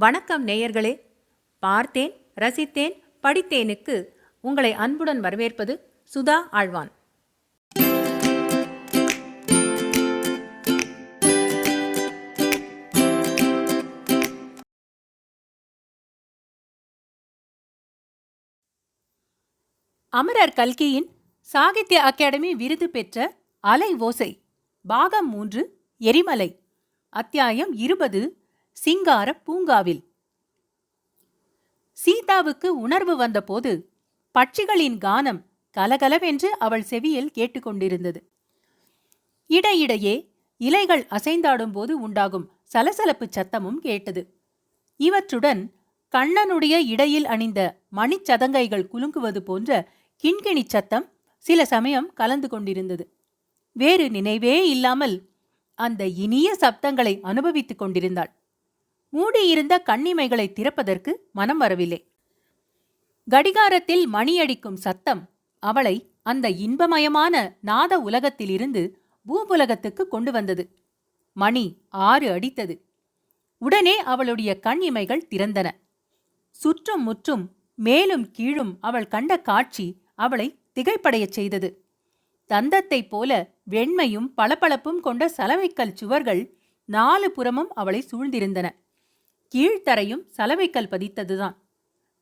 வணக்கம் நேயர்களே. பார்த்தேன், ரசித்தேன், படித்தேனுக்கு உங்களை அன்புடன் வரவேற்பது சுதா ஆழ்வான். அமரர் கல்கியின் சாகித்ய அகாடமி விருது பெற்ற அலை ஓசை பாகம் 3 எரிமலை அத்தியாயம் 20 சிங்கார பூங்காவில். சீதாவுக்கு உணர்வு வந்தபோது பட்சிகளின் கானம் கலகலவென்று அவள் செவியில் கேட்டுக்கொண்டிருந்தது. இடையிடையே இலைகள் அசைந்தாடும்போது உண்டாகும் சலசலப்பு சத்தமும் கேட்டது. இவற்றுடன் கண்ணனுடைய இடையில் அணிந்த மணிச்சதங்கைகள் குலுங்குவது போன்ற கிண்கிணி சத்தம் சில சமயம் கலந்து கொண்டிருந்தது. வேறு நினைவே இல்லாமல் அந்த இனிய சப்தங்களை அனுபவித்துக் கொண்டிருந்தாள். மூடியிருந்த கண்ணிமைகளை திறப்பதற்கு மனம் வரவில்லை. கடிகாரத்தில் மணியடிக்கும் சத்தம் அவளை அந்த இன்பமயமான நாத உலகத்திலிருந்து பூவுலகத்துக்கு கொண்டு வந்தது. மணி 6 அடித்தது. உடனே அவளுடைய கண் இமைகள் திறந்தன. சுற்றும் முற்றும் மேலும் கீழும் அவள் கண்ட காட்சி அவளை திகைப்படையச் செய்தது. தந்தத்தைப் போல வெண்மையும் பளபளப்பும் கொண்ட சலவைக்கல் சுவர்கள் 4 புறமும் அவளை சூழ்ந்திருந்தன. கீழ்த்தரையும் சலவைக்கல் பதித்ததுதான்.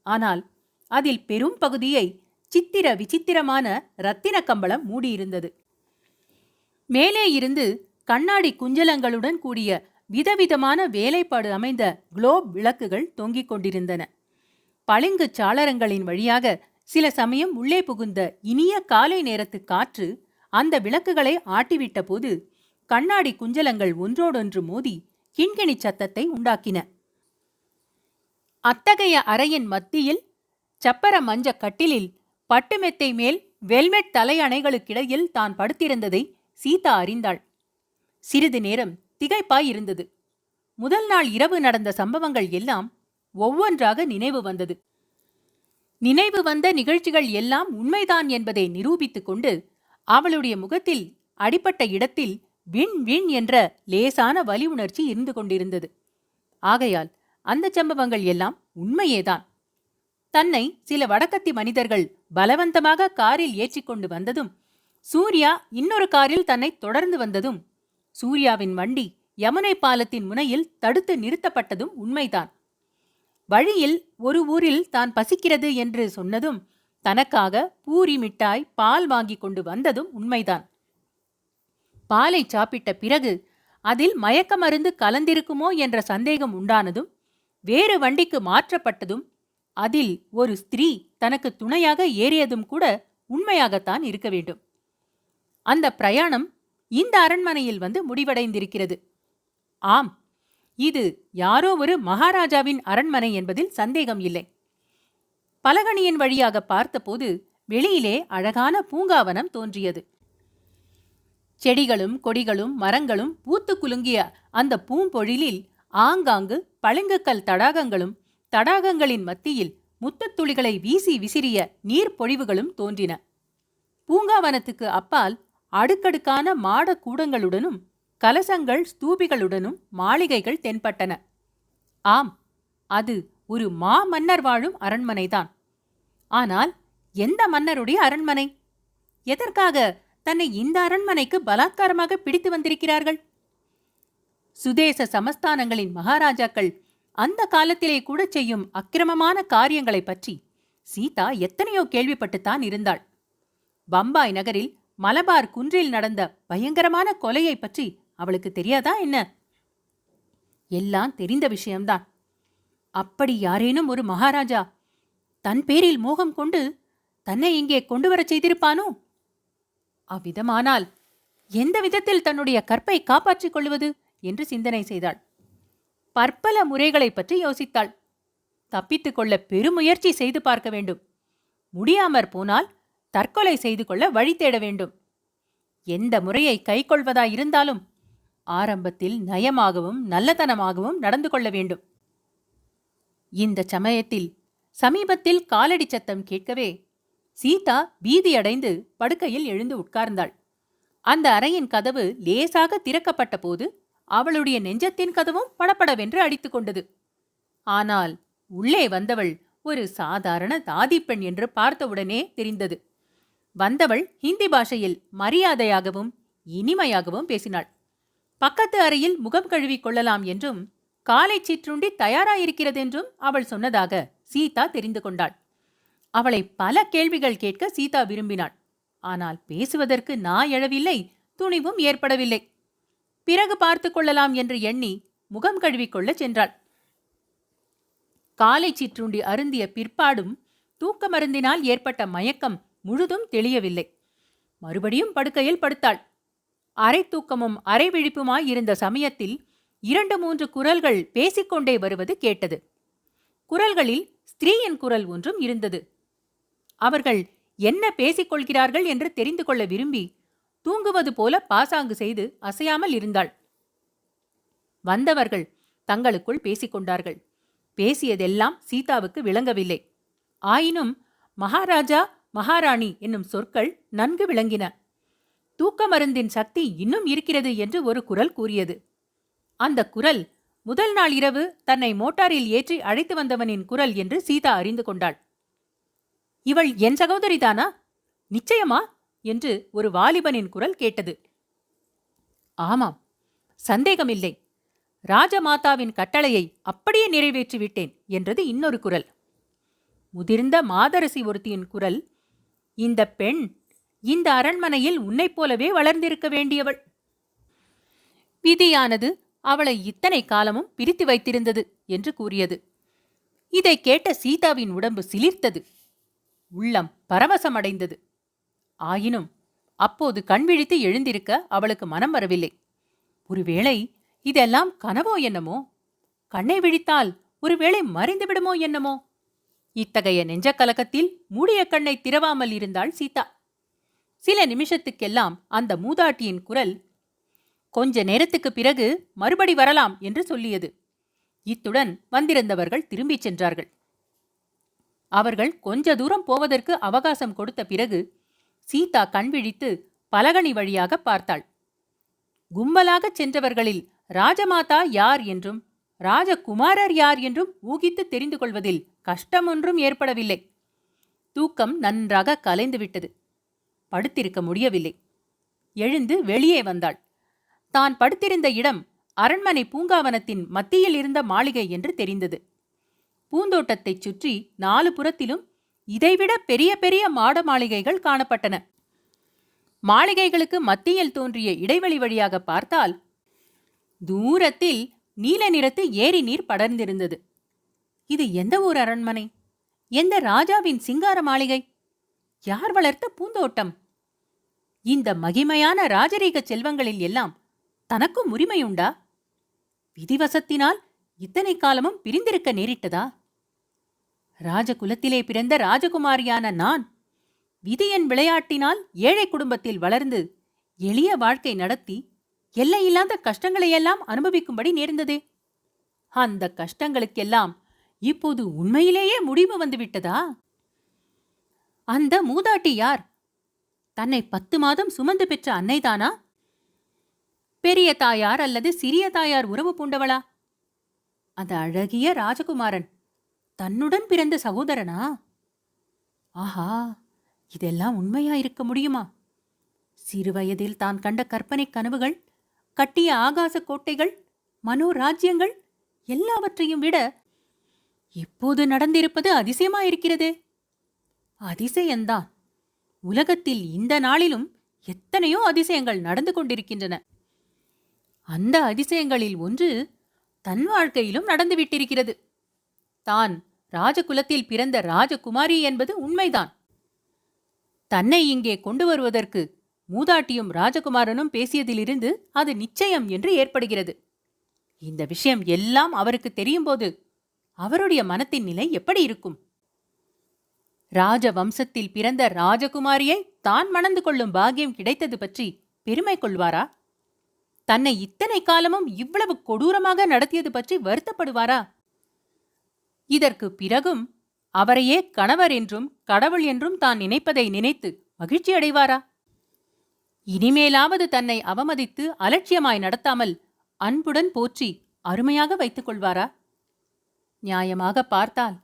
ஆனால் அதில் பெரும் பகுதியை சித்திர விசித்திரமான இரத்தின கம்பளம் மூடியிருந்தது. மேலே இருந்து கண்ணாடி குஞ்சலங்களுடன் கூடிய விதவிதமான வேலைப்பாடு அமைந்த குளோப் விளக்குகள் தொங்கிக் கொண்டிருந்தன. பளிங்கு சாளரங்களின் வழியாக சில சமயம் உள்ளே புகுந்த இனிய காலை நேரத்து காற்று அந்த விளக்குகளை ஆட்டிவிட்ட போது கண்ணாடி குஞ்சலங்கள் ஒன்றோடொன்று மோதி கிண்கிணி சத்தத்தை உண்டாக்கின. அத்தகைய அறையின் மத்தியில் சப்பர மஞ்ச கட்டிலில் பட்டுமெத்தை மேல் வெல்மெட் தலையணைகளுக்கிடையில் தான் படுத்திருந்ததை சீதா அறிந்தாள். சிறிது நேரம் திகைப்பாயிருந்தது. முதல் நாள் இரவு நடந்த சம்பவங்கள் எல்லாம் ஒவ்வொன்றாக நினைவு வந்தது. நினைவு வந்த நிகழ்ச்சிகள் எல்லாம் உண்மைதான் என்பதை நிரூபித்துக் கொண்டு அவளுடைய முகத்தில் அடிப்பட்ட இடத்தில் விண் விண் என்ற லேசான வலி உணர்ச்சி இருந்து கொண்டிருந்தது. ஆகையால் அந்த சம்பவங்கள் எல்லாம் உண்மையேதான். தன்னை சில வடக்கத்தி மனிதர்கள் பலவந்தமாக காரில் ஏற்றிக்கொண்டு வந்ததும், சூர்யா இன்னொரு காரில் தன்னை தொடர்ந்து வந்ததும், சூர்யாவின் வண்டி யமுனை பாலத்தின் முனையில் தடுத்து நிறுத்தப்பட்டதும் உண்மைதான். வழியில் ஒரு ஊரில் தான் பசிக்கிறது என்று சொன்னதும் தனக்காக பூரி மிட்டாய் பால் வாங்கி கொண்டு வந்ததும் உண்மைதான். பாலை சாப்பிட்ட பிறகு அதில் மயக்க மருந்து கலந்திருக்குமோ என்ற சந்தேகம் உண்டானதும் வேறு வண்டிக்கு மாற்றப்பட்டதும் அதில் ஒரு ஸ்திரீ தனக்கு துணையாக ஏறியதும் கூட உண்மையாகத்தான் இருக்க வேண்டும். அந்த பிரயாணம் இந்த அரண்மனையில் வந்து முடிவடைந்திருக்கிறது. ஆம், இது யாரோ ஒரு மகாராஜாவின் அரண்மனை என்பதில் சந்தேகம் இல்லை. பலகணியின் வழியாக பார்த்தபோது வெளியிலே அழகான பூங்காவனம் தோன்றியது. செடிகளும் கொடிகளும் மரங்களும் பூத்து குலுங்கிய அந்த பூம்பொழிலில் ஆங்காங்கு பளிங்குக்கல் தடாகங்களும் தடாகங்களின் மத்தியில் முத்துத்துளிகளை வீசி விசிறிய நீர்ப்பொழிவுகளும் தோன்றின. பூங்காவனத்துக்கு அப்பால் அடுக்கடுக்கான மாட கூடங்களுடனும் கலசங்கள் ஸ்தூபிகளுடனும் மாளிகைகள் தென்பட்டன. ஆம், அது ஒரு மன்னர் வாழும் அரண்மனைதான். ஆனால் எந்த மன்னருடைய அரண்மனை? எதற்காக தன்னை இந்த அரண்மனைக்கு பலாத்காரமாக பிடித்து வந்திருக்கிறார்கள்? சுதேச சமஸ்தானங்களின் மகாராஜாக்கள் அந்த காலத்திலே கூட செய்யும் அக்கிரமமான காரியங்களை பற்றி சீதா எத்தனையோ கேள்விப்பட்டுத்தான் இருந்தாள். பம்பாய் நகரில் மலபார் குன்றில் நடந்த பயங்கரமான கொலையை பற்றி அவளுக்கு தெரியாதா என்ன? எல்லாம் தெரிந்த விஷயம்தான். அப்படி யாரேனும் ஒரு மகாராஜா தன் பேரில் மோகம் கொண்டு தன்னை இங்கே கொண்டு வரச் செய்திருப்பானோ? அவ்விதமானால் எந்த விதத்தில் தன்னுடைய கற்பை காப்பாற்றிக் கொள்வது என்று சிந்தனை செய்தாள். பற்பல முறைகளை பற்றி யோசித்தாள். தப்பித்துக் கொள்ள பெருமுயற்சி செய்து பார்க்க வேண்டும். முடியாமற் போனால் தற்கொலை செய்து கொள்ள வழி தேட வேண்டும். எந்த முறையை கைக்கொள்வதாயிருந்தாலும் ஆரம்பத்தில் நயமாகவும் நல்லதனமாகவும் நடந்து கொள்ள வேண்டும். இந்த சமயத்தில் சமீபத்தில் காலடி சத்தம் கேட்கவே சீதா பீதியடைந்து படுக்கையில் எழுந்து உட்கார்ந்தாள். அந்த அறையின் கதவு லேசாக திறக்கப்பட்ட போது அவளுடைய நெஞ்சத்தின் கதவும் படபடவென்று அடித்துக் கொண்டது. ஆனால் உள்ளே வந்தவள் ஒரு சாதாரண தாதிப்பெண் என்று பார்த்தவுடனே தெரிந்தது. வந்தவள் ஹிந்தி பாஷையில் மரியாதையாகவும் இனிமையாகவும் பேசினாள். பக்கத்து அறையில் முகம் கழுவிக் கொள்ளலாம் என்றும் காலை சிற்றுண்டி தயாராயிருக்கிறதென்றும் அவள் சொன்னதாக சீதா தெரிந்து கொண்டாள். அவளை பல கேள்விகள் கேட்க சீதா விரும்பினாள். ஆனால் பேசுவதற்கு நா எழவில்லை, துணிவும் ஏற்படவில்லை. பிறகு பார்த்து கொள்ளலாம் என்று எண்ணி முகம் கழுவிக்கொள்ள சென்றாள். காலை சிற்றுண்டி அருந்திய பிற்பாடும் தூக்க மருந்தினால் ஏற்பட்ட மயக்கம் முழுதும் தெளியவில்லை. மறுபடியும் படுக்கையில் படுத்தாள். அரை தூக்கமும் அரை விழிப்புமாய் இருந்த சமயத்தில் 2-3 குரல்கள் பேசிக்கொண்டே வருவது கேட்டது. குரல்களில் ஸ்திரீயின் குரல் ஒன்றும் இருந்தது. அவர்கள் என்ன பேசிக்கொள்கிறார்கள் என்று தெரிந்து கொள்ள விரும்பி தூங்குவது போல பாசாங்கு செய்து அசையாமல் இருந்தாள். வந்தவர்கள் தங்களுக்குள் பேசிக்கொண்டார்கள். பேசியதெல்லாம் சீதாவுக்கு விளங்கவில்லை. ஆயினும் மகாராஜா மகாராணி என்னும் சொற்கள் நன்கு விளங்கின. தூக்க மருந்தின் சக்தி இன்னும் இருக்கிறது என்று ஒரு குரல் கூறியது. அந்த குரல் முதல் நாள் இரவு தன்னை மோட்டாரில் ஏற்றி அழைத்து வந்தவனின் குரல் என்று சீதா அறிந்து கொண்டாள். இவள் என் சகோதரிதானா? நிச்சயமா என்று ஒரு வாலிபனின் குரல் கேட்டது. ஆமாம், சந்தேகமில்லை. ராஜமாதாவின் கட்டளையை அப்படியே நிறைவேற்றிவிட்டேன் என்றது இன்னொரு குரல். முதிர்ந்த மாதரசி ஒருத்தியின் குரல், இந்த பெண் இந்த அரண்மனையில் உன்னைப் போலவே வளர்ந்திருக்க வேண்டியவள். விதியானது அவளை இத்தனை காலமும் பிரித்து வைத்திருந்தது என்று கூறியது. இதை கேட்ட சீதாவின் உடம்பு சிலிர்த்தது. உள்ளம் பரவசமடைந்தது. ஆயினும் அப்போது கண்விழித்து எழுந்திருக்க அவளுக்கு மனம் வரவில்லை. ஒருவேளை இதெல்லாம் கனவோ என்னமோ? கண்ணை விழித்தால் ஒருவேளை மறைந்துவிடுமோ என்னமோ? இத்தகைய நெஞ்சக்கலக்கத்தில் மூடிய கண்ணை திறவாமல் இருந்தாள் சீதா. சில நிமிஷத்துக்கெல்லாம் அந்த மூதாட்டியின் குரல் கொஞ்ச நேரத்துக்கு பிறகு மறுபடி வரலாம் என்று சொல்லியது. இத்துடன் வந்திருந்தவர்கள் திரும்பிச் சென்றார்கள். அவர்கள் கொஞ்ச தூரம் போவதற்கு அவகாசம் கொடுத்த பிறகு சீதா கண்விழித்து பலகணி வழியாக பார்த்தாள். கும்பலாகச் சென்றவர்களில் ராஜமாதா யார் என்றும் ராஜகுமாரர் யார் என்றும் ஊகித்து தெரிந்து கொள்வதில் கஷ்டமொன்றும் ஏற்படவில்லை. தூக்கம் நன்றாக கலைந்துவிட்டது. படுத்திருக்க முடியவில்லை. எழுந்து வெளியே வந்தாள். தான் படுத்திருந்த இடம் அரண்மனை பூங்காவனத்தின் மத்தியில் இருந்த மாளிகை என்று தெரிந்தது. பூந்தோட்டத்தைச் சுற்றி 4 புறத்திலும் இதைவிட பெரிய பெரிய மாட மாளிகைகள் காணப்பட்டன. மாளிகைகளுக்கு மத்தியில் தோன்றிய இடைவெளி வழியாக பார்த்தால் தூரத்தில் நீல நிறத்து ஏரி நீர் படர்ந்திருந்தது. இது எந்த ஊர் அரண்மனை? எந்த ராஜாவின் சிங்கார மாளிகை? யார் வளர்த்த பூந்தோட்டம்? இந்த மகிமையான ராஜரீக செல்வங்களில் எல்லாம் தனக்கும் உரிமையுண்டா? விதிவசத்தினால் இத்தனை காலமும் பிரிந்திருக்க நேரிட்டதா? ராஜகுலத்திலே பிறந்த ராஜகுமாரியான நான் விதியின் விளையாட்டினால் ஏழை குடும்பத்தில் வளர்ந்து எளிய வாழ்க்கை நடத்தி எல்லையில்லாத கஷ்டங்களையெல்லாம் அனுபவிக்கும்படி நேர்ந்ததே. அந்த கஷ்டங்களுக்கெல்லாம் இப்போது உண்மையிலேயே முடிவு வந்துவிட்டதா? அந்த மூதாட்டி யார்? தன்னை 10 மாதம் சுமந்து பெற்ற அன்னைதானா? பெரிய தாயார் அல்லது சிறிய தாயார் உறவு பூண்டவளா? அந்த அழகிய ராஜகுமாரன் தன்னுடன் பிறந்த சகோதரனா? ஆஹா, இதெல்லாம் உண்மையாயிருக்க முடியுமா? சிறுவயதில் தான் கண்ட கற்பனை கனவுகள், கட்டிய ஆகாச கோட்டைகள், மனோராஜ்யங்கள் எல்லாவற்றையும் விட இப்போது நடந்திருப்பது அதிசயமாயிருக்கிறதே. அதிசயந்தான். உலகத்தில் இந்த நாளிலும் எத்தனையோ அதிசயங்கள் நடந்து கொண்டிருக்கின்றன. அந்த அதிசயங்களில் ஒன்று தன் வாழ்க்கையிலும் நடந்துவிட்டிருக்கிறது. தான் ராஜகுலத்தில் பிறந்த ராஜகுமாரி என்பது உண்மைதான். தன்னை இங்கே கொண்டு வருவதற்கு மூதாட்டியும் ராஜகுமாரனும் பேசியதிலிருந்து அது நிச்சயம் என்று ஏற்படுகிறது. இந்த விஷயம் எல்லாம் அவருக்கு தெரியும்போது அவருடைய மனத்தின் நிலை எப்படி இருக்கும்? ராஜ வம்சத்தில் பிறந்த ராஜகுமாரியை தான் மணந்து கொள்ளும் பாக்கியம் கிடைத்தது பற்றி பெருமை கொள்வாரா? தன்னை இத்தனை காலமும் இவ்வளவு கொடூரமாக நடத்தியது பற்றி வருத்தப்படுவாரா? இதற்கு பிறகும் அவரையே கணவர் என்றும் கடவுள் என்றும் தான் நினைப்பதை நினைத்து மகிழ்ச்சி அடைவாரா? இனிமேலாவது தன்னை அவமதித்து அலட்சியமாய் நடத்தாமல் அன்புடன் போற்றி அருமையாக வைத்துக் கொள்வாரா? நியாயமாக பார்த்தால்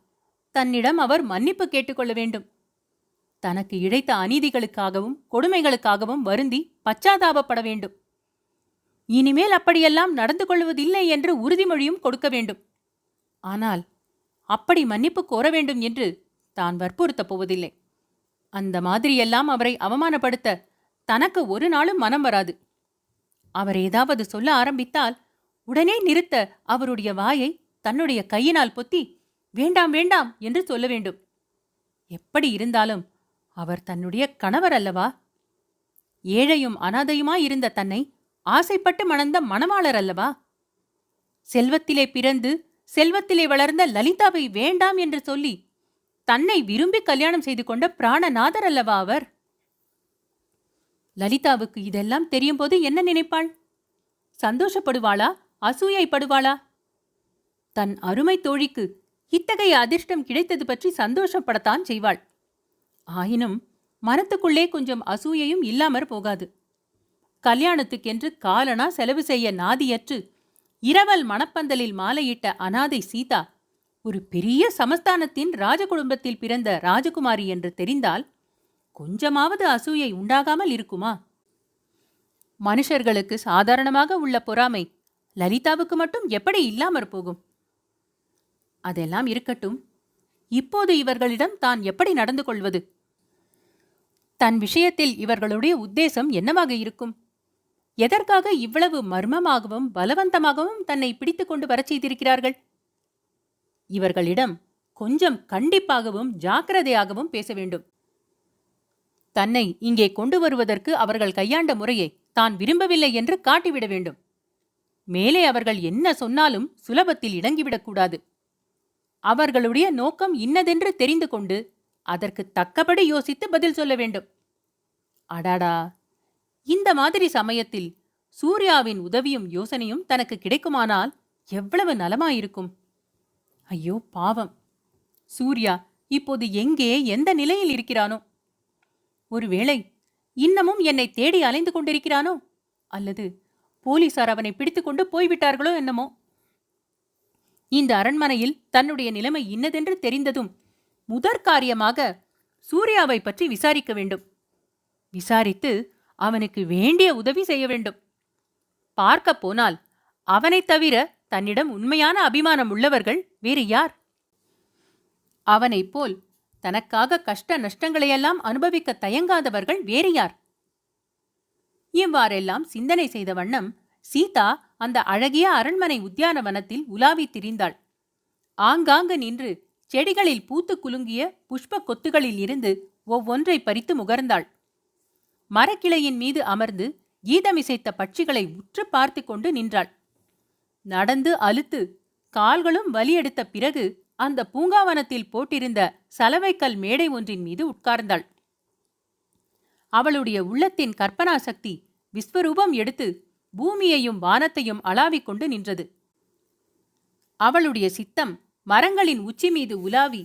தன்னிடம் அவர் மன்னிப்பு கேட்டுக்கொள்ள வேண்டும். தனக்கு இழைத்த அநீதிகளுக்காகவும் கொடுமைகளுக்காகவும் வருந்தி பச்சாதாபப்பட வேண்டும். இனிமேல் அப்படியெல்லாம் நடந்து கொள்வதில்லை என்று உறுதிமொழியும் கொடுக்க வேண்டும். ஆனால் அப்படி மன்னிப்பு கோர வேண்டும் என்று தான் வற்புறுத்தப் போவதில்லை. அந்த மாதிரியெல்லாம் அவரை அவமானப்படுத்த தனக்கு ஒரு நாளும் மனம் வராது. அவர் ஏதாவது சொல்ல ஆரம்பித்தால் உடனே நிறுத்த அவருடைய வாயை தன்னுடைய கையினால் பொத்தி வேண்டாம் வேண்டாம் என்று சொல்ல வேண்டும். எப்படி இருந்தாலும் அவர் தன்னுடைய கணவர் அல்லவா? ஏழையும் அனாதையுமாயிருந்த தன்னை ஆசைப்பட்டு மணந்த மணவாளர் அல்லவா? செல்வத்திலே பிறந்து செல்வத்திலே வளர்ந்த லலிதாவை வேண்டாம் என்று சொல்லி தன்னை விரும்பி கல்யாணம் செய்து கொண்ட பிராணநாதர் அல்லவா அவர்? லலிதாவுக்கு இதெல்லாம் தெரியும் போது என்ன நினைப்பாள்? சந்தோஷப்படுவாளா? அசூயைப்படுவாளா? தன் அருமை தோழிக்கு இத்தகைய அதிர்ஷ்டம் கிடைத்தது பற்றி சந்தோஷப்படத்தான் செய்வாள். ஆயினும் மனத்துக்குள்ளே கொஞ்சம் அசூயையும் இல்லாமற் போகாது. கல்யாணத்துக்கென்று காலனா செலவு செய்ய நாதியற்று இரவல் மணப்பந்தலில் மாலையிட்ட அனாதை சீதா ஒரு பெரிய சமஸ்தானத்தின் ராஜகுடும்பத்தில் பிறந்த ராஜகுமாரி என்று தெரிந்தால் கொஞ்சமாவது அசூயை உண்டாகாமல் இருக்குமா? மனுஷர்களுக்கு சாதாரணமாக உள்ள பொறாமை லலிதாவுக்கு மட்டும் எப்படி இல்லாமற் போகும்? அதெல்லாம் இருக்கட்டும். இப்போது இவர்களிடம் தான் எப்படி நடந்து கொள்வது? தன் விஷயத்தில் இவர்களுடைய உத்தேசம் என்னவாக இருக்கும்? எதற்காக இவ்வளவு மர்மமாகவும் பலவந்தமாகவும் தன்னை பிடித்து கொண்டு வரச் செய்திருக்கிறார்கள்? இவர்களிடம் கொஞ்சம் கண்டிப்பாகவும் ஜாக்கிரதையாகவும் பேச வேண்டும். தன்னை இங்கே கொண்டு வருவதற்கு அவர்கள் கையாண்ட முறையை தான் விரும்பவில்லை என்று காட்டிவிட வேண்டும். மேலே அவர்கள் என்ன சொன்னாலும் சுலபத்தில் இணங்கிவிடக்கூடாது. அவர்களுடைய நோக்கம் இன்னதென்று தெரிந்து கொண்டு அதற்கு தக்கபடி யோசித்து பதில் சொல்ல வேண்டும். அடாடா, இந்த மாதிரி சமயத்தில் சூர்யாவின் உதவியும் யோசனையும் தனக்கு கிடைக்குமானால் எவ்வளவு நலமாயிருக்கும். ஐயோ பாவம்! சூர்யா இப்போது எங்கே, எந்த நிலையில் இருக்கிறானோ? ஒருவேளை இன்னமும் என்னை தேடி அலைந்து கொண்டிருக்கிறானோ? அல்லது போலீசார் அவனை பிடித்துக்கொண்டு போய்விட்டார்களோ என்னமோ? இந்த அரண்மனையில் தன்னுடைய நிலைமை இன்னதென்று தெரிந்ததும் முதற்காரியமாக சூர்யாவை பற்றி விசாரிக்க வேண்டும். விசாரித்து அவனுக்கு வேண்டிய உதவி செய்ய வேண்டும். பார்க்க போனால் அவனைத் தவிர தன்னிடம் உண்மையான அபிமானம் உள்ளவர்கள் வேறு யார்? அவனைப் போல் தனக்காக கஷ்ட நஷ்டங்களையெல்லாம் அனுபவிக்க தயங்காதவர்கள் வேறு யார்? இவ்வாறெல்லாம் சிந்தனை செய்த வண்ணம் சீதா அந்த அழகிய அரண்மனை உத்தியானவனத்தில் உலாவித் திரிந்தாள். ஆங்காங்கு நின்று செடிகளில் பூத்து குலுங்கிய புஷ்ப கொத்துகளில் இருந்து ஒவ்வொன்றை பறித்து முகர்ந்தாள். மரக்கிளையின் மீது அமர்ந்து கீதமிசைத்த பட்சிகளை உற்று பார்த்து கொண்டு நின்றாள். நடந்து அலுத்து கால்களும் வலியெடுத்த பிறகு அந்த பூங்காவனத்தில் போட்டிருந்த சலவைக்கல் மேடை ஒன்றின் மீது உட்கார்ந்தாள். அவளுடைய உள்ளத்தின் கற்பனா சக்தி விஸ்வரூபம் எடுத்து பூமியையும் வானத்தையும் அளாவிக் கொண்டு நின்றது. அவளுடைய சித்தம் மரங்களின் உச்சி மீது உலாவி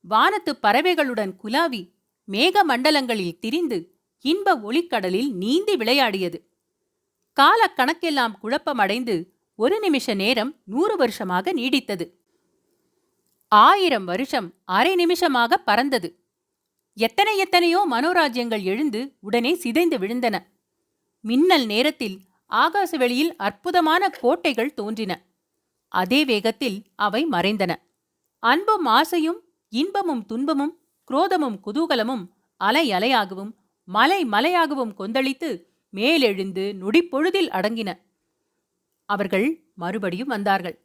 வானத்து பறவைகளுடன் குலாவி மேக மண்டலங்களில் திரிந்து இன்ப ஒளிக்கடலில் நீந்தி விளையாடியது. காலக்கணக்கெல்லாம் குழப்பமடைந்து ஒரு நிமிஷ நேரம் 100 வருஷமாக நீடித்தது. 1000 வருஷம் அரை நிமிஷமாக பறந்தது. எத்தனையோ மனோராஜ்யங்கள் எழுந்து உடனே சிதைந்து விழுந்தன. மின்னல் நேரத்தில் ஆகாச வெளியில் அற்புதமான கோட்டைகள் தோன்றின. அதே வேகத்தில் அவை மறைந்தன. அன்பும் ஆசையும் இன்பமும் துன்பமும் குரோதமும் குதூகலமும் அலை அலையாகவும் மலை மலையாகவும் கொந்தளித்து மேலெழுந்து நொடிப்பொழுதில் அடங்கின. அவர்கள் மறுபடியும் வந்தார்கள்.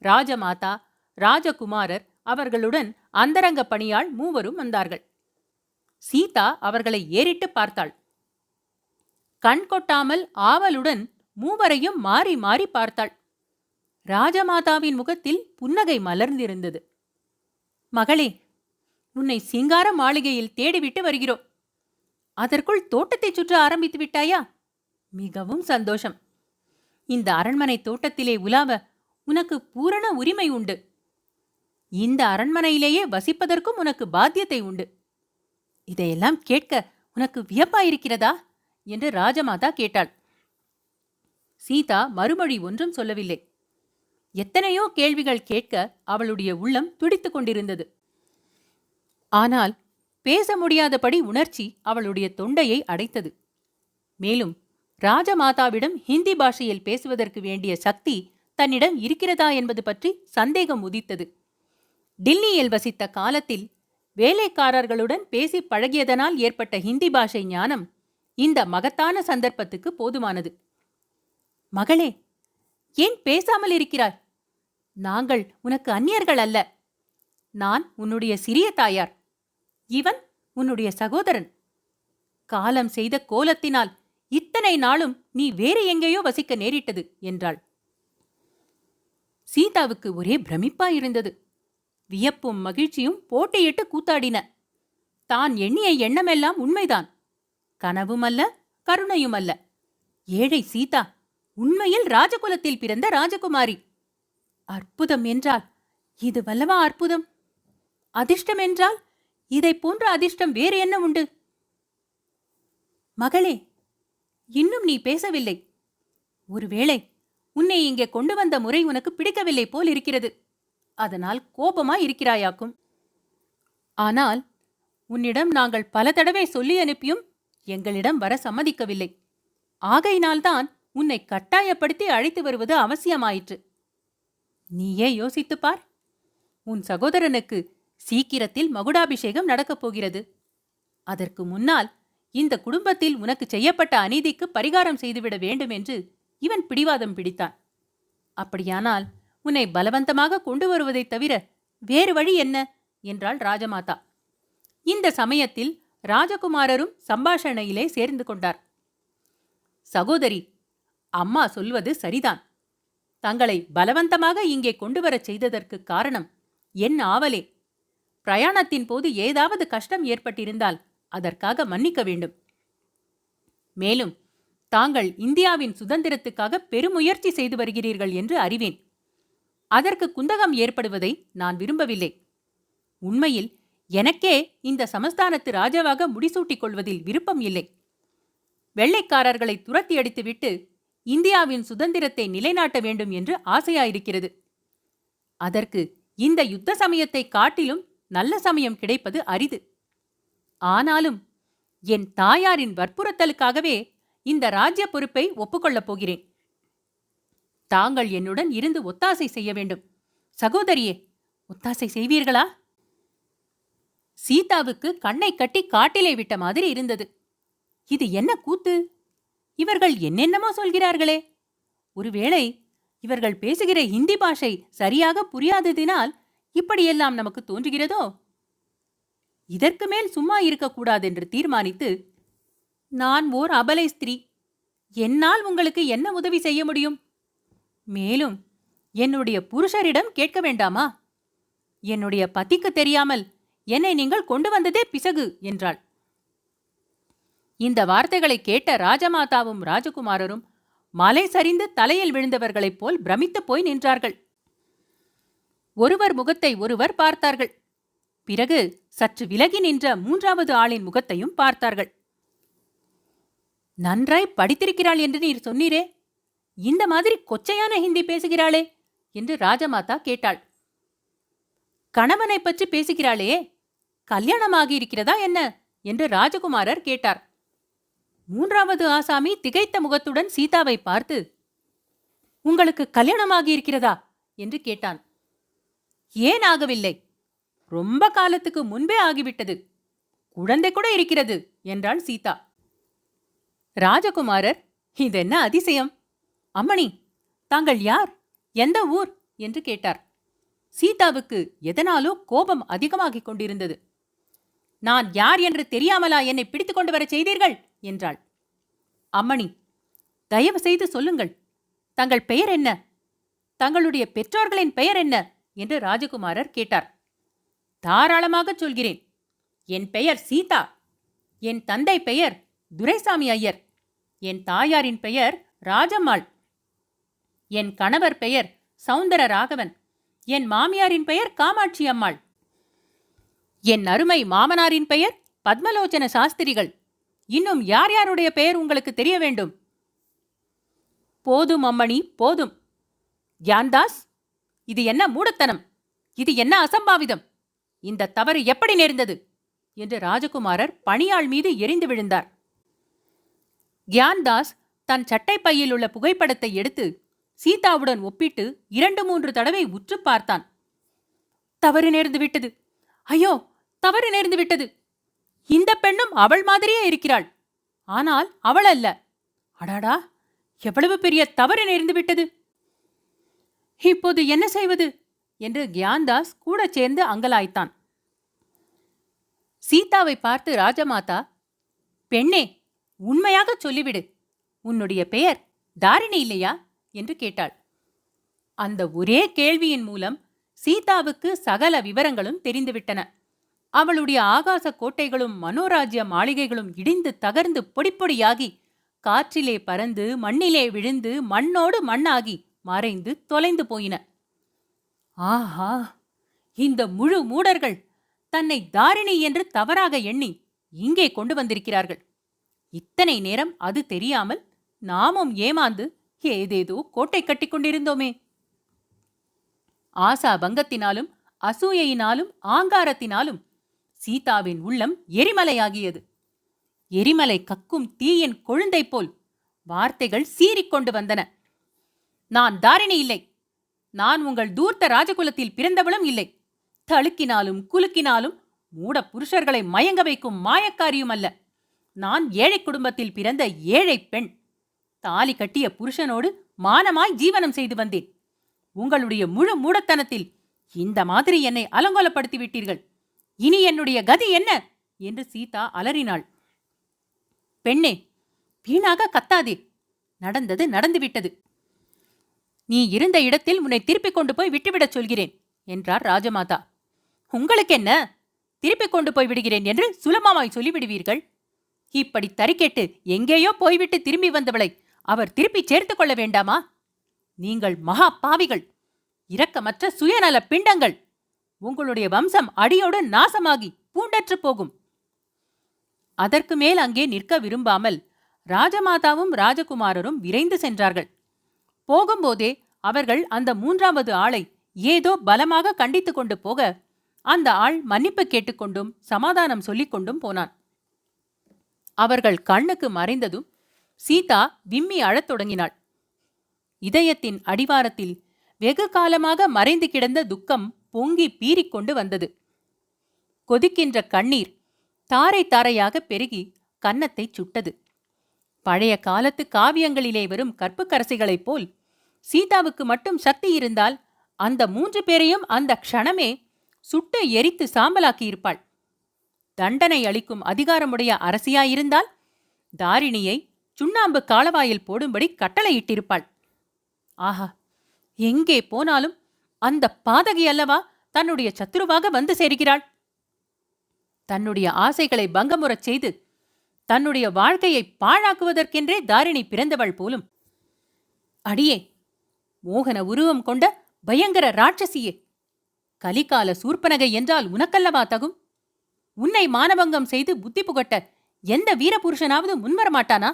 ராஜமாதா, ராஜகுமாரர், அவர்களுடன் அந்தரங்க பணியாள் 3 வந்தார்கள். சீதா அவர்களை ஏறிட்டு பார்த்தாள். கண் கொட்டாமல் ஆவலுடன் 3 மாறி மாறி பார்த்தாள். ராஜமாதாவின் முகத்தில் புன்னகை மலர்ந்திருந்தது. மகளே, உன்னை சிங்கார மாளிகையில் தேடிவிட்டு வருகிறோம். அதற்குள் தோட்டத்தை சுற்ற ஆரம்பித்து விட்டாயா? மிகவும் சந்தோஷம். இந்த அரண்மனை தோட்டத்திலே உலாவ உனக்கு பூரண உரிமை உண்டு. இந்த அரண்மனையிலேயே வசிப்பதற்கும் உனக்கு பாத்தியத்தை உண்டு. இதையெல்லாம் கேட்க உனக்கு வியப்பாயிருக்கிறதா என்று ராஜமாதா கேட்டாள். சீதா மறுமொழி ஒன்றும் சொல்லவில்லை. எத்தனையோ கேள்விகள் கேட்க அவளுடைய உள்ளம் துடித்துக் கொண்டிருந்தது. ஆனால் பேச முடியாதபடி உணர்ச்சி அவளுடைய தொண்டையை அடைத்தது. மேலும் ராஜமாதாவிடம் ஹிந்தி பாஷையில் பேசுவதற்கு வேண்டிய சக்தி தன்னிடம் இருக்கிறதா என்பது பற்றி சந்தேகம் உதித்தது. டில்லியில் வசித்த காலத்தில் வேலைக்காரர்களுடன் பேசி பழகியதனால் ஏற்பட்ட ஹிந்தி பாஷை ஞானம் இந்த மகத்தான சந்தர்ப்பத்துக்கு போதுமானது. மகளே, ஏன் பேசாமல் இருக்கிறாய்? நாங்கள் உனக்கு அந்நியர்கள் அல்ல. நான் உன்னுடைய சிறிய தாயார். இவன் உன்னுடைய சகோதரன். காலம் செய்த கோலத்தினால் இத்தனை நாளும் நீ வேறு எங்கேயோ வசிக்க நேரிட்டது என்றாள். சீதாவுக்கு ஒரே பிரமிப்பாயிருந்தது. வியப்பும் மகிழ்ச்சியும் போட்டியிட்டு கூத்தாடின. தான் எண்ணிய எண்ணமெல்லாம் உண்மைதான். கனவுமல்ல, கருணையுமல்ல. ஏழை சீதா உண்மையில் ராஜகுலத்தில் பிறந்த ராஜகுமாரி. அற்புதம் என்றால் இது வல்லவா அற்புதம்? அதிர்ஷ்டம் என்றால் இதை போன்ற அதிர்ஷ்டம் வேறு என்ன உண்டு? மகளே, இன்னும் நீ பேசவில்லை. ஒருவேளை உன்னை இங்கே கொண்டு வந்த முறை உனக்கு பிடிக்கவில்லை போல் இருக்கிறது. அதனால் கோபமாய் இருக்கிறாயாக்கும். ஆனால் உன்னிடம் நாங்கள் பல தடவை சொல்லி அனுப்பியும் எங்களிடம் வர சம்மதிக்கவில்லை. ஆகையினால்தான் உன்னை கட்டாயப்படுத்தி அழைத்து வருவது அவசியமாயிற்று. நீயே யோசித்துப் பார். உன் சகோதரனுக்கு சீக்கிரத்தில் மகுடாபிஷேகம் நடக்கப் போகிறது. அதற்கு முன்னால் இந்த குடும்பத்தில் உனக்கு செய்யப்பட்ட அநீதிக்கு பரிகாரம் செய்துவிட வேண்டும் என்று இவன் பிடிவாதம் பிடித்தான். அப்படியானால் உன்னை பலவந்தமாக கொண்டு வருவதைத் தவிர வேறு வழி என்ன என்றாள் ராஜமாதா. இந்த சமயத்தில் ராஜகுமாரரும் சம்பாஷணையிலே சேர்ந்து கொண்டார். சகோதரி, அம்மா சொல்வது சரிதான். தங்களை பலவந்தமாக இங்கே கொண்டு வரச் செய்ததற்கு காரணம் என் ஆவலே. பிரயாணத்தின் போது ஏதாவது கஷ்டம் ஏற்பட்டிருந்தால் அதற்காக மன்னிக்க வேண்டும். மேலும் தாங்கள் இந்தியாவின் சுதந்திரத்துக்காக பெருமுயற்சி செய்து வருகிறீர்கள் என்று அறிவேன். அதற்கு குந்தகம் ஏற்படுவதை நான் விரும்பவில்லை. உண்மையில் எனக்கே இந்த சமஸ்தானத்து ராஜாவாக முடிசூட்டிக் கொள்வதில் விருப்பம் இல்லை. வெள்ளைக்காரர்களை துரத்தி அடித்துவிட்டு இந்தியாவின் சுதந்திரத்தை நிலைநாட்ட வேண்டும் என்று ஆசையாயிருக்கிறது. அதற்கு இந்த யுத்த சமயத்தை காட்டிலும் நல்ல சமயம் கிடைப்பது அரிது. ஆனாலும் என் தாயாரின் வற்புறுத்தலுக்காகவே இந்த ராஜ்ய பொறுப்பை ஒப்புக்கொள்ளப் போகிறேன். தாங்கள் என்னுடன் இருந்து ஒத்தாசை செய்ய வேண்டும். சகோதரியே, ஒத்தாசை செய்வீர்களா? சீதாவுக்கு கண்ணை கட்டி காட்டிலே விட்ட மாதிரி இருந்தது. இது என்ன கூத்து? இவர்கள் என்னென்னமோ சொல்கிறார்களே. ஒருவேளை இவர்கள் பேசுகிற ஹிந்தி பாஷை சரியாக புரியாததினால் இப்படியெல்லாம் நமக்கு தோன்றுகிறதோ? இதற்கு மேல் சும்மா இருக்கக்கூடாதென்று தீர்மானித்து, நான் ஓர் அபலை ஸ்திரீ. என்னால் உங்களுக்கு என்ன உதவி செய்ய முடியும்? மேலும் என்னுடைய புருஷரிடம் கேட்க வேண்டாமா? என்னுடைய பத்திக்கு தெரியாமல் என்னை நீங்கள் கொண்டு வந்ததே பிசகு என்றாள். இந்த வார்த்தைகளை கேட்ட ராஜமாதாவும் ராஜகுமாரரும் மலை சரிந்து தலையில் விழுந்தவர்களைப் போல் பிரமித்துப் போய் நின்றார்கள். ஒருவர் முகத்தை ஒருவர் பார்த்தார்கள். பிறகு சற்று விலகி நின்ற மூன்றாவது ஆளின் முகத்தையும் பார்த்தார்கள். நன்றாய் படித்திருக்கிறாள் என்று நீர் சொன்னீரே, இந்த மாதிரி கொச்சையான ஹிந்தி பேசுகிறாளே என்று ராஜமாதா கேட்டாள். கணவனை பற்றி பேசுகிறாளே, கல்யாணமாகியிருக்கிறதா என்ன என்று ராஜகுமாரர் கேட்டார். மூன்றாவது ஆசாமி திகைத்த முகத்துடன் சீதாவை பார்த்து, உங்களுக்கு கல்யாணமாகியிருக்கிறதா என்று கேட்டான். ஏன் ஆகவில்லை? ரொம்ப காலத்துக்கு முன்பே ஆகிவிட்டது. குழந்தை கூட இருக்கிறது என்றாள் சீதா. ராஜகுமாரர், இதென்ன அதிசயம்! அம்மணி, தாங்கள் யார்? எந்த ஊர் என்று கேட்டார். சீதாவுக்கு எதனாலோ கோபம் அதிகமாகிக் கொண்டிருந்தது. நான் யார் என்று தெரியாமலா என்னை பிடித்துக் கொண்டு வரச் செய்தீர்கள் என்றாள். அம்மணி, தயவு செய்து சொல்லுங்கள். தங்கள் பெயர் என்ன? தங்களுடைய பெற்றோர்களின் பெயர் என்ன என்று ராஜகுமாரர் கேட்டார். தாராளமாகச் சொல்கிறேன். என் பெயர் சீதா. என் தந்தை பெயர் துரைசாமி ஐயர். என் தாயாரின் பெயர் ராஜம்மாள். என் கணவர் பெயர் சௌந்தர ராகவன். என் மாமியாரின் பெயர் காமாட்சி அம்மாள். என் அருமை மாமனாரின் பெயர் பத்மலோச்சன சாஸ்திரிகள். இன்னும் யார் யாருடைய பெயர் உங்களுக்கு தெரிய வேண்டும்? போதும் அம்மணி, போதும். கியான்தாஸ், இது என்ன மூடத்தனம்? இது என்ன அசம்பாவிதம்? இந்த தவறு எப்படி நேர்ந்தது என்று ராஜகுமாரர் பணியாள் மீது எரிந்து விழுந்தார். கியான்தாஸ் தன் சட்டை பையில் உள்ள புகைப்படத்தை எடுத்து சீதாவுடன் ஒப்பிட்டு 2-3 தடவை உற்று பார்த்தான். தவறு நேர்ந்து விட்டது. ஐயோ, தவறு நேர்ந்து விட்டது. இந்த பெண்ணும் அவள் மாதிரியே இருக்கிறாள். ஆனால் அவள் அல்ல. அடாடா, எவ்வளவு பெரிய தவறு நேர்ந்து விட்டது. இப்போது என்ன செய்வது என்று கியான்தாஸ் கூட சேர்ந்து அங்கலாய்த்தான். சீதாவை பார்த்து ராஜமாதா, பெண்ணே, உண்மையாக சொல்லிவிடு, உன்னுடைய பெயர் தாரிணி இல்லையா என்று கேட்டாள். அந்த ஒரே கேள்வியின் மூலம் சீதாவுக்கு சகல விவரங்களும் தெரிந்துவிட்டன. அவளுடைய ஆகாச கோட்டைகளும் மனோராஜ்ய மாளிகைகளும் இடிந்து தகர்ந்து பொடிப்பொடியாகி காற்றிலே பறந்து மண்ணிலே விழுந்து மண்ணோடு மண்ணாகி மறைந்து தொலைந்து போயின. ஆஹா, இந்த முழு மூடர்கள் தன்னை தாரிணி என்று தவறாக எண்ணி இங்கே கொண்டு வந்திருக்கிறார்கள். இத்தனை நேரம் அது தெரியாமல் நாமும் ஏமாந்து ஏதேதோ கோட்டை கட்டி கொண்டிருந்தோமே. ஆசா பங்கத்தினாலும் அசூயையினாலும் ஆங்காரத்தினாலும் சீதாவின் உள்ளம் எரிமலையாகியது. எரிமலை கக்கும் தீயின் கொழுந்தை போல் வார்த்தைகள் சீறிக்கொண்டு வந்தன. நான் தாரிணி இல்லை. நான் உங்கள் தூர்த்த ராஜகுலத்தில் பிறந்தவளும் இல்லை. தழுக்கினாலும் குலுக்கினாலும் மூட புருஷர்களை மயங்க வைக்கும் மாயக்காரியும் அல்ல. நான் ஏழை குடும்பத்தில் பிறந்த ஏழை பெண். தாலி கட்டிய புருஷனோடு மானமாய் ஜீவனம் செய்து வந்தேன். உங்களுடைய முழு மூடத்தனத்தில் இந்த மாதிரி என்னை அலங்கோலப்படுத்தி விட்டீர்கள். இனி என்னுடைய கதி என்ன என்று சீதா அலறினாள். பெண்ணே, வீணாக கத்தாதே. நடந்தது நடந்துவிட்டது. நீ இருந்த இடத்தில் உன்னை திருப்பிக் கொண்டு போய் விட்டுவிடச் சொல்கிறேன் என்றார் ராஜமாதா. உங்களுக்கென்ன? திருப்பிக் கொண்டு போய் விடுகிறேன் என்று சுலபமாய் சொல்லிவிடுவீர்கள். இப்படி தறிக்கெட்டு எங்கேயோ போய்விட்டு திரும்பி வந்தவளை அவர் திருப்பி சேர்த்து கொள்ள வேண்டாமா? நீங்கள் மகா பாவிகள், இரக்கமற்ற சுயநல பிண்டங்கள். உங்களுடைய வம்சம் அடியோடு நாசமாகி பூண்டற்று போகும். அதற்கு மேல் அங்கே நிற்க விரும்பாமல் ராஜமாதாவும் ராஜகுமாரரும் விரைந்து சென்றார்கள். போகும்போதே அவர்கள் அந்த 3வது ஆளை ஏதோ பலமாக கண்டித்து கொண்டு போக அந்த ஆள் மன்னிப்பு கேட்டுக்கொண்டும் சமாதானம் சொல்லிக் கொண்டும் போனான். அவர்கள் கண்ணுக்கு மறைந்ததும் சீதா விம்மி அழத் தொடங்கினாள். இதயத்தின் அடிவாரத்தில் வெகு காலமாக மறைந்து கிடந்த துக்கம் பொங்கி பீறிக்கொண்டு வந்தது. கொதிக்கின்ற கண்ணீர் தாரை தாரையாக பெருகி கன்னத்தை சுட்டது. பழைய காலத்து காவியங்களிலே வரும் கற்புக்கரசிகளைப் போல் சீதாவுக்கு மட்டும் சக்தி இருந்தால் அந்த 3 பேரையும் அந்த க்ஷணமே சுட்டு எரித்து சாம்பலாக்கியிருப்பாள். தண்டனை அளிக்கும் அதிகாரமுடைய அரசியாயிருந்தால் தாரிணியை சுண்ணாம்பு காலவாயில் போடும்படி கட்டளையிட்டிருப்பாள். ஆஹா, எங்கே போனாலும் அந்த பாதகி அல்லவா தன்னுடைய சத்துருவாக வந்து சேர்கிறாள். தன்னுடைய ஆசைகளை பங்கமுறச் செய்து தன்னுடைய வாழ்க்கையை பாழாக்குவதற்கென்றே தாரிணி பிறந்தவள் போலும். அடியே, மோகன உருவம் கொண்ட பயங்கர ராட்சசியே, கலிகால சூர்ப்பனகை என்றால் உனக்கல்லவா தகும்? உன்னை மானபங்கம் செய்து புத்தி புகட்ட எந்த வீரபுருஷனாவது முன்வரமாட்டானா?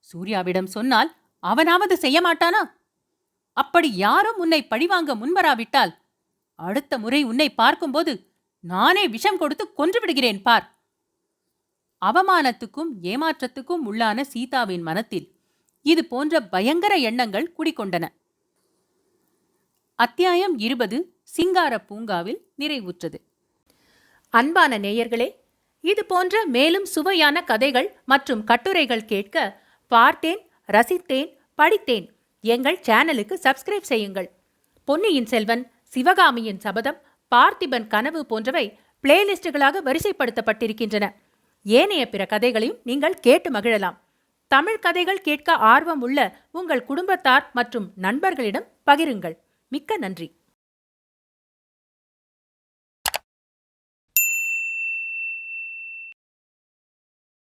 சூர்யாவிடம் சொன்னால் அவனாவது செய்ய மாட்டானா? அப்படி யாரும் உன்னை பழிவாங்க முன்வராவிட்டால் அடுத்த முறை உன்னை பார்க்கும்போது நானே விஷம் கொடுத்து கொன்றுவிடுகிறேன் பார். அவமானத்துக்கும் ஏமாற்றத்துக்கும் உள்ளான சீதாவின் மனத்தில் இது போன்ற பயங்கர எண்ணங்கள் குடிகொண்டன. அத்தியாயம் 20 சிங்கார பூங்காவில் நிறைவுற்றது. அன்பான நேயர்களே, இது போன்ற மேலும் சுவையான கதைகள் மற்றும் கட்டுரைகள் கேட்க பார்த்தேன், ரசித்தேன், படித்தேன் எங்கள் சேனலுக்கு சப்ஸ்கிரைப் செய்யுங்கள். பொன்னியின் செல்வன், சிவகாமியின் சபதம், பார்த்திபன் கனவு போன்றவை பிளேலிஸ்டுகளாக வரிசைப்படுத்தப்பட்டிருக்கின்றன. ஏனைய பிற கதைகளையும் நீங்கள் கேட்டு மகிழலாம். தமிழ் கதைகள் கேட்க ஆர்வம் உள்ள உங்கள் குடும்பத்தார் மற்றும் நண்பர்களிடம் பகிருங்கள். மிக்க நன்றி.